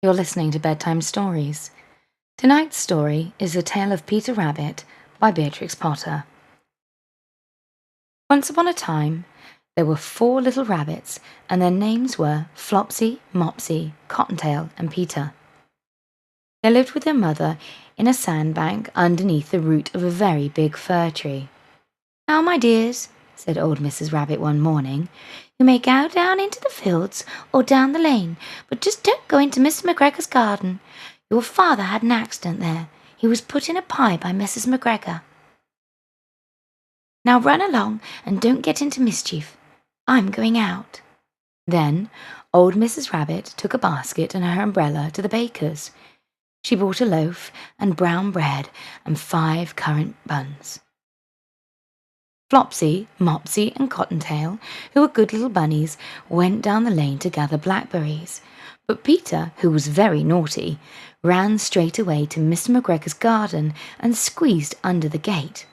You're listening to Bedtime Stories. Tonight's story is The Tale of Peter Rabbit by Beatrix Potter. Once upon a time, there were 4 little rabbits, and their names were Flopsy, Mopsy, Cottontail, and Peter. They lived with their mother in a sandbank underneath the root of a very big fir tree. "Now, my dears," said old Mrs. Rabbit one morning, "you may go down into the fields or down the lane, but just don't go into Mr. McGregor's garden. Your father had an accident there. He was put in a pie by Mrs. McGregor. Now run along and don't get into mischief. I'm going out." Then old Mrs. Rabbit took a basket and her umbrella to the baker's. She bought a loaf and brown bread and 5 currant buns. Flopsy, Mopsy, and Cottontail, who were good little bunnies, went down the lane to gather blackberries. But Peter, who was very naughty, ran straight away to Mr. McGregor's garden and squeezed under the gate.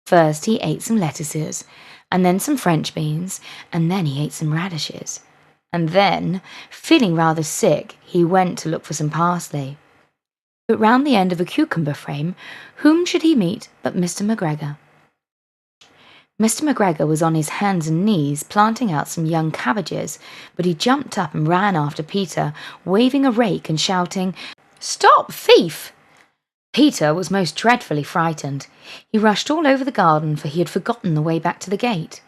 First he ate some lettuces, and then some French beans, and then he ate some radishes. And then, feeling rather sick, he went to look for some parsley. But round the end of a cucumber frame, whom should he meet but Mr. McGregor? Mr. McGregor was on his hands and knees planting out some young cabbages, but he jumped up and ran after Peter, waving a rake and shouting, "Stop, thief!" Peter was most dreadfully frightened. He rushed all over the garden, for he had forgotten the way back to the gate.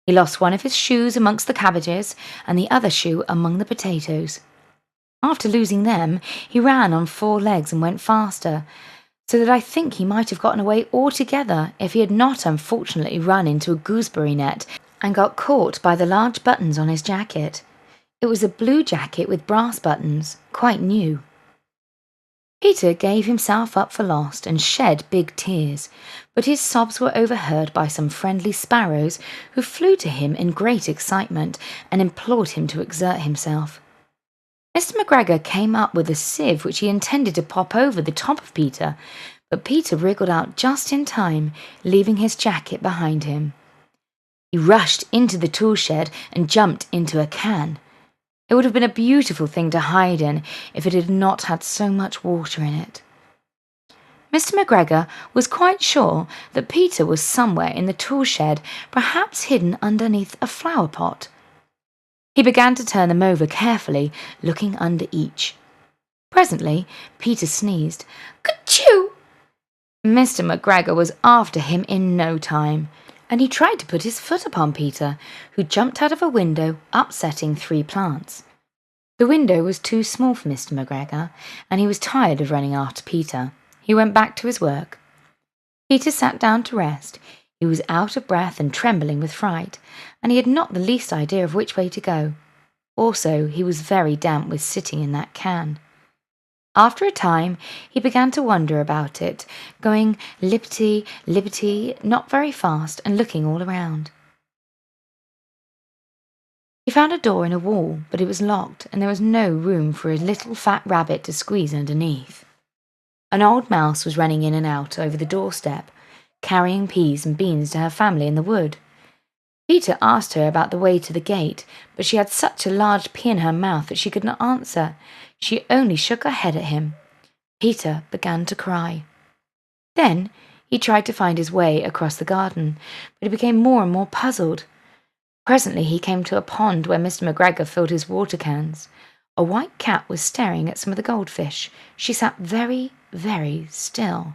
He lost one of his shoes amongst the cabbages, and the other shoe among the potatoes. After losing them, he ran on 4 legs and went faster, so that I think he might have gotten away altogether if he had not unfortunately run into a gooseberry net and got caught by the large buttons on his jacket. It was a blue jacket with brass buttons, quite new. Peter gave himself up for lost and shed big tears, but his sobs were overheard by some friendly sparrows who flew to him in great excitement and implored him to exert himself. Mr. McGregor came up with a sieve which he intended to pop over the top of Peter, but Peter wriggled out just in time, leaving his jacket behind him. He rushed into the tool shed and jumped into a can. It would have been a beautiful thing to hide in if it had not had so much water in it. Mr. McGregor was quite sure that Peter was somewhere in the tool shed, perhaps hidden underneath a flower pot. He began to turn them over carefully, looking under each. Presently, Peter sneezed. "Ka-choo!" Mr. McGregor was after him in no time, and he tried to put his foot upon Peter, who jumped out of a window, upsetting 3 plants. The window was too small for Mr. McGregor, and he was tired of running after Peter. He went back to his work. Peter sat down to rest. He was out of breath and trembling with fright, and he had not the least idea of which way to go. Also, he was very damp with sitting in that can. After a time, he began to wonder about it, going lippity, lippity, not very fast, and looking all around. He found a door in a wall, but it was locked, and there was no room for a little fat rabbit to squeeze underneath. An old mouse was running in and out over the doorstep, carrying peas and beans to her family in the wood. Peter asked her about the way to the gate, but she had such a large pea in her mouth that she could not answer. She only shook her head at him. Peter began to cry. Then he tried to find his way across the garden, but he became more and more puzzled. Presently he came to a pond where Mr. McGregor filled his water cans. A white cat was staring at some of the goldfish. She sat very, very still,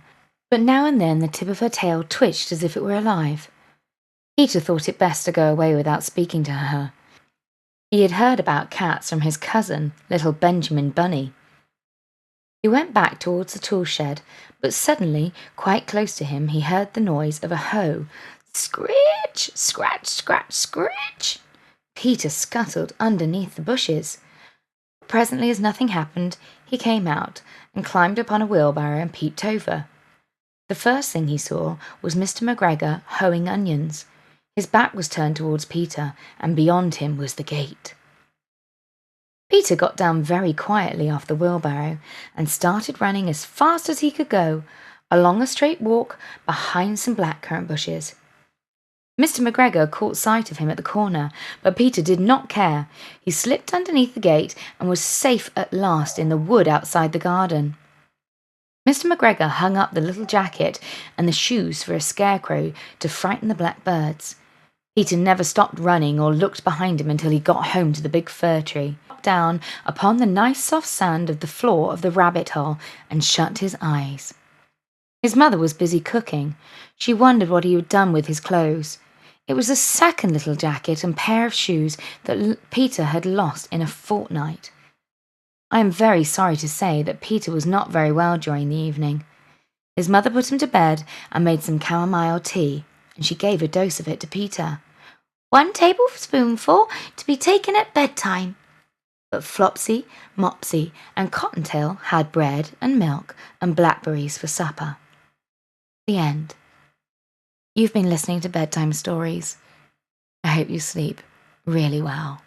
but now and then the tip of her tail twitched as if it were alive. Peter thought it best to go away without speaking to her. He had heard about cats from his cousin, little Benjamin Bunny. He went back towards the tool shed, but suddenly, quite close to him, he heard the noise of a hoe. Scritch, scratch, scratch, scritch. Peter scuttled underneath the bushes. Presently, as nothing happened, he came out and climbed upon a wheelbarrow and peeped over. The first thing he saw was Mr. McGregor hoeing onions. His back was turned towards Peter, and beyond him was the gate. Peter got down very quietly off the wheelbarrow and started running as fast as he could go, along a straight walk behind some blackcurrant bushes. Mr. McGregor caught sight of him at the corner, but Peter did not care. He slipped underneath the gate and was safe at last in the wood outside the garden. Mr. McGregor hung up the little jacket and the shoes for a scarecrow to frighten the blackbirds. Peter never stopped running or looked behind him until he got home to the big fir tree, down upon the nice soft sand of the floor of the rabbit hole, and shut his eyes. His mother was busy cooking. She wondered what he had done with his clothes. It was the second little jacket and pair of shoes that Peter had lost in a fortnight. I am very sorry to say that Peter was not very well during the evening. His mother put him to bed and made some chamomile tea, and she gave a dose of it to Peter. 1 tablespoonful to be taken at bedtime. But Flopsy, Mopsy, and Cottontail had bread and milk and blackberries for supper. The end. You've been listening to Bedtime Stories. I hope you sleep really well.